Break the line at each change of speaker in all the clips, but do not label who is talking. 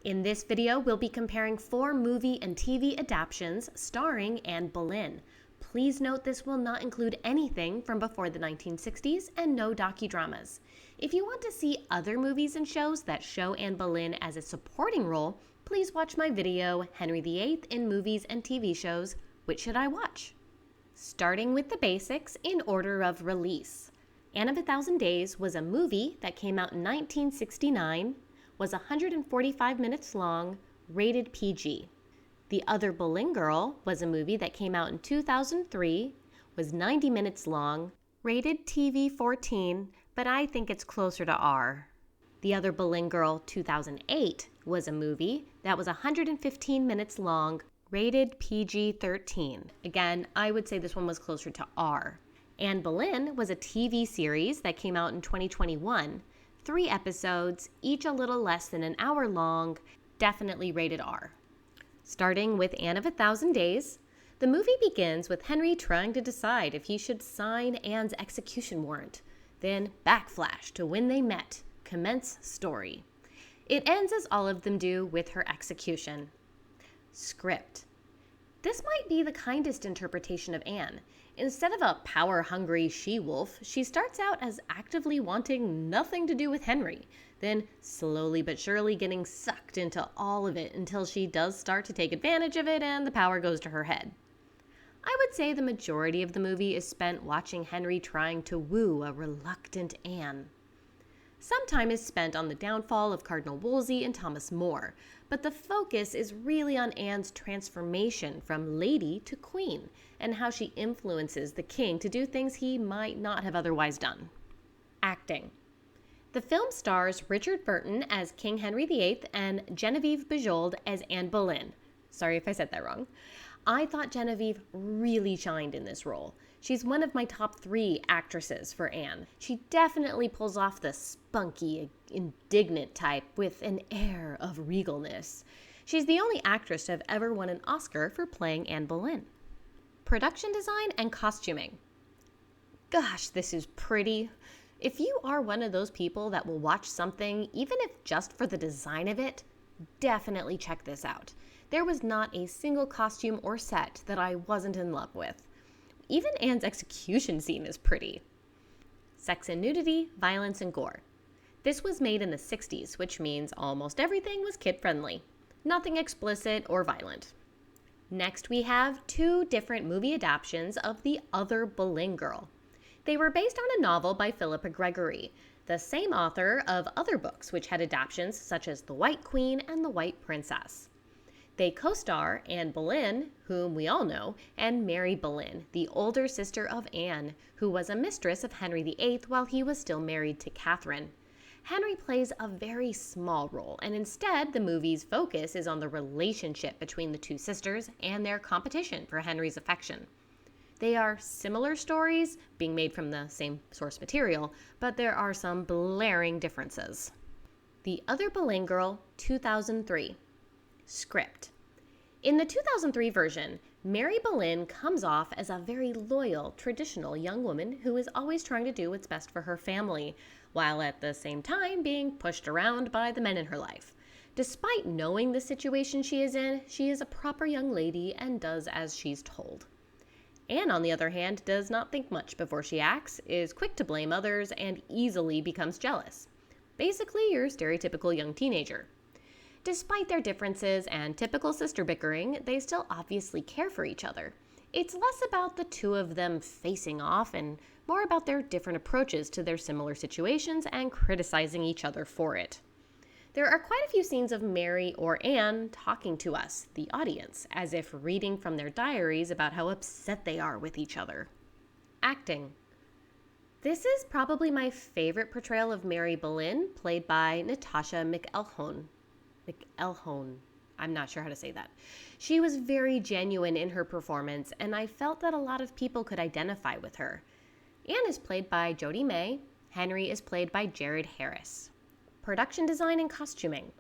In this video, we'll be comparing 4 movie and TV adaptations starring Anne Boleyn. Please note this will not include anything from before the 1960s and no docudramas. If you want to see other movies and shows that show Anne Boleyn as a supporting role, please watch my video, Henry VIII in Movies and TV Shows, Which Should I Watch? Starting with the basics in order of release. Anne of a Thousand Days was a movie that came out in 1969, was 145 minutes long, rated PG. The Other Boleyn Girl was a movie that came out in 2003, was 90 minutes long, rated TV-14, but I think it's closer to R. The Other Boleyn Girl 2008 was a movie that was 115 minutes long, rated PG-13. Again, I would say this one was closer to R. Anne Boleyn was a TV series that came out in 2021, 3 episodes, each a little less than an hour long, definitely rated R. Starting with Anne of a Thousand Days, the movie begins with Henry trying to decide if he should sign Anne's execution warrant. Then backflash to when they met, commence story. It ends as all of them do with her execution. Script. This might be the kindest interpretation of Anne. Instead of a power-hungry she-wolf, she starts out as actively wanting nothing to do with Henry, then slowly but surely getting sucked into all of it until she does start to take advantage of it and the power goes to her head. I would say the majority of the movie is spent watching Henry trying to woo a reluctant Anne. Some time is spent on the downfall of Cardinal Wolsey and Thomas More, but the focus is really on Anne's transformation from lady to queen and how she influences the king to do things he might not have otherwise done. Acting. The film stars Richard Burton as King Henry VIII and Genevieve Bujold as Anne Boleyn. Sorry if I said that wrong. I thought Genevieve really shined in this role. She's one of my top 3 actresses for Anne. She definitely pulls off the spunky, indignant type with an air of regalness. She's the only actress to have ever won an Oscar for playing Anne Boleyn. Production design and costuming. Gosh, this is pretty. If you are one of those people that will watch something, even if just for the design of it, definitely check this out. There was not a single costume or set that I wasn't in love with. Even Anne's execution scene is pretty. Sex and nudity, violence and gore. This was made in the 60s, which means almost everything was kid-friendly. Nothing explicit or violent. Next, we have 2 different movie adaptations of The Other Boleyn Girl. They were based on a novel by Philippa Gregory, the same author of other books which had adaptations such as The White Queen and The White Princess. They co-star Anne Boleyn, whom we all know, and Mary Boleyn, the older sister of Anne, who was a mistress of Henry VIII while he was still married to Catherine. Henry plays a very small role, and instead the movie's focus is on the relationship between the 2 sisters and their competition for Henry's affection. They are similar stories, being made from the same source material, but there are some blaring differences. The Other Boleyn Girl, 2003. Script. In the 2003 version, Mary Boleyn comes off as a very loyal, traditional young woman who is always trying to do what's best for her family, while at the same time being pushed around by the men in her life. Despite knowing the situation she is in, she is a proper young lady and does as she's told. Anne, on the other hand, does not think much before she acts, is quick to blame others, and easily becomes jealous. Basically, your stereotypical young teenager. Despite their differences and typical sister bickering, they still obviously care for each other. It's less about the 2 of them facing off and more about their different approaches to their similar situations and criticizing each other for it. There are quite a few scenes of Mary or Anne talking to us, the audience, as if reading from their diaries about how upset they are with each other. Acting. This is probably my favorite portrayal of Mary Boleyn, played by Natasha McElhone. I'm not sure how to say that. She was very genuine in her performance, and I felt that a lot of people could identify with her. Anne is played by Jodie May. Henry is played by Jared Harris. Production design and costuming.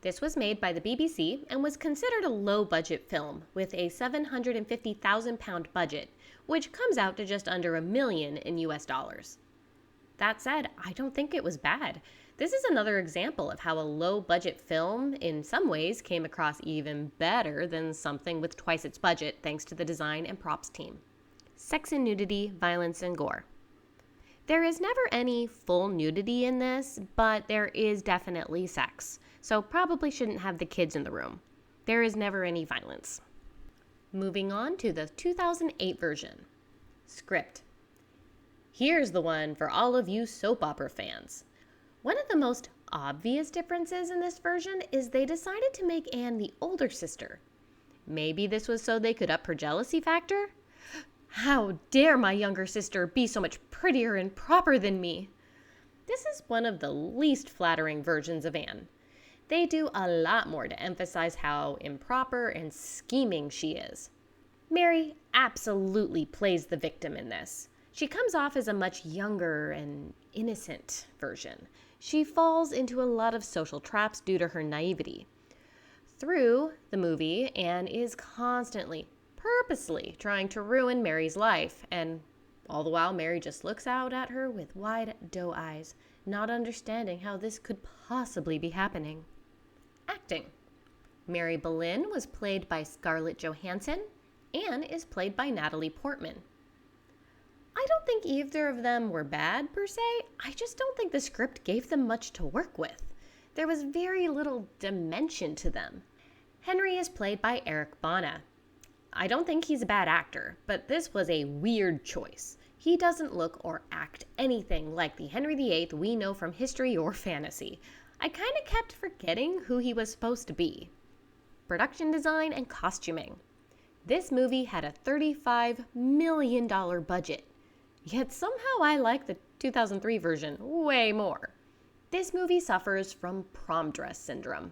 This was made by the BBC and was considered a low-budget film with a £750,000 budget, which comes out to just under $1 million in US dollars. That said, I don't think it was bad. This is another example of how a low-budget film, in some ways, came across even better than something with twice its budget thanks to the design and props team. Sex and nudity, violence, and gore. There is never any full nudity in this, but there is definitely sex, so probably shouldn't have the kids in the room. There is never any violence. Moving on to the 2008 version. Script. Here's the one for all of you soap opera fans. One of the most obvious differences in this version is they decided to make Anne the older sister. Maybe this was so they could up her jealousy factor? How dare my younger sister be so much prettier and proper than me? This is one of the least flattering versions of Anne. They do a lot more to emphasize how improper and scheming she is. Mary absolutely plays the victim in this. She comes off as a much younger and innocent version. She falls into a lot of social traps due to her naivety. Through the movie, Anne is constantly, purposely trying to ruin Mary's life, and all the while Mary just looks out at her with wide doe eyes, not understanding how this could possibly be happening. Acting. Mary Boleyn was played by Scarlett Johansson. Anne is played by Natalie Portman. I don't think either of them were bad, per se. I just don't think the script gave them much to work with. There was very little dimension to them. Henry is played by Eric Bana. I don't think he's a bad actor, but this was a weird choice. He doesn't look or act anything like the Henry VIII we know from history or fantasy. I kind of kept forgetting who he was supposed to be. Production design and costuming. This movie had a $35 million budget. Yet somehow I like the 2003 version way more. This movie suffers from prom dress syndrome.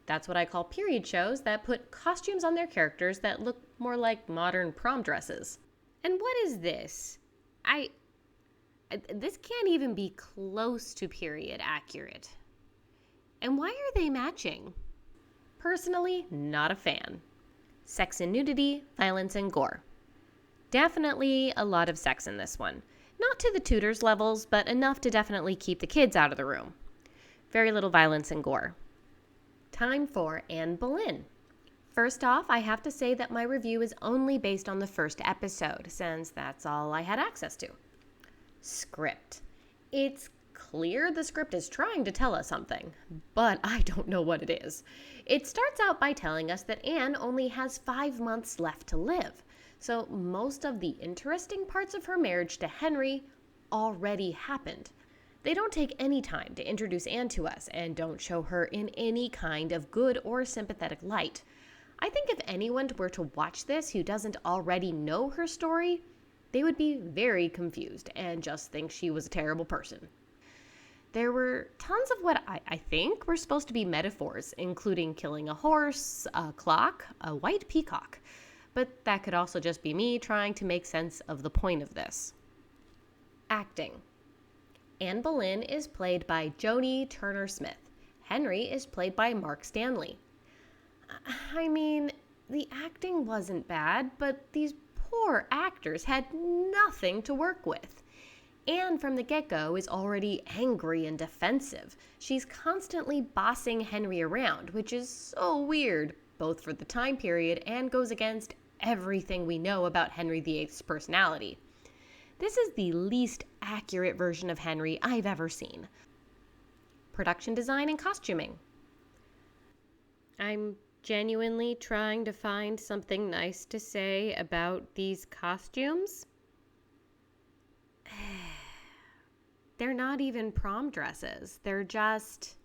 That's what I call period shows that put costumes on their characters that look more like modern prom dresses. And what is this? This can't even be close to period accurate. And why are they matching? Personally, not a fan. Sex and nudity, violence and gore. Definitely a lot of sex in this one. Not to the Tudors levels, but enough to definitely keep the kids out of the room. Very little violence and gore. Time for Anne Boleyn. First off, I have to say that my review is only based on the first episode, since that's all I had access to. Script. It's clear the script is trying to tell us something, but I don't know what it is. It starts out by telling us that Anne only has 5 months left to live, so most of the interesting parts of her marriage to Henry already happened. They don't take any time to introduce Anne to us and don't show her in any kind of good or sympathetic light. I think if anyone were to watch this who doesn't already know her story, they would be very confused and just think she was a terrible person. There were tons of what I think were supposed to be metaphors, including killing a horse, a clock, a white peacock. But that could also just be me trying to make sense of the point of this. Acting. Anne Boleyn is played by Jodie Turner-Smith. Henry is played by Mark Stanley. I mean, the acting wasn't bad, but these poor actors had nothing to work with. Anne from the get-go is already angry and defensive. She's constantly bossing Henry around, which is so weird, both for the time period and goes against everything we know about Henry VIII's personality. This is the least accurate version of Henry I've ever seen. Production design and costuming. I'm genuinely trying to find something nice to say about these costumes. They're not even prom dresses. They're just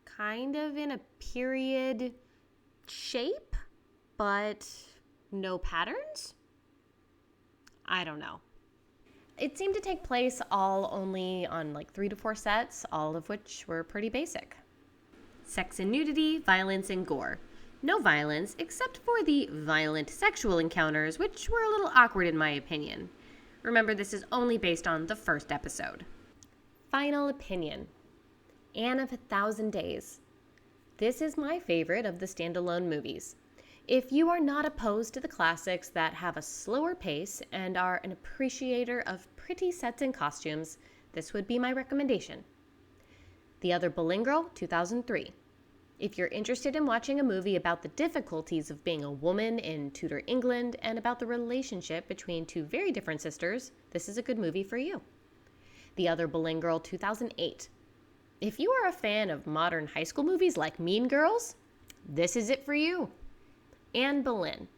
kind of in a period shape, but no patterns? I don't know. It seemed to take place all only on like 3 to 4 sets, all of which were pretty basic. Sex and nudity, violence and gore. No violence, except for the violent sexual encounters, which were a little awkward in my opinion. Remember, this is only based on the first episode. Final opinion. Anne of 1,000 Days. This is my favorite of the standalone movies. If you are not opposed to the classics that have a slower pace and are an appreciator of pretty sets and costumes, this would be my recommendation. The Other Boleyn Girl, 2003. If you're interested in watching a movie about the difficulties of being a woman in Tudor England and about the relationship between two very different sisters, this is a good movie for you. The Other Boleyn Girl, 2008. If you are a fan of modern high school movies like Mean Girls, this is it for you. Anne Boleyn.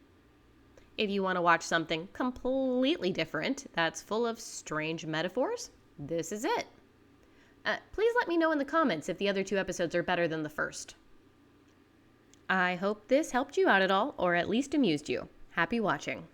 If you want to watch something completely different that's full of strange metaphors, this is it. Please let me know in the comments if the other 2 episodes are better than the first. I hope this helped you out at all, or at least amused you. Happy watching.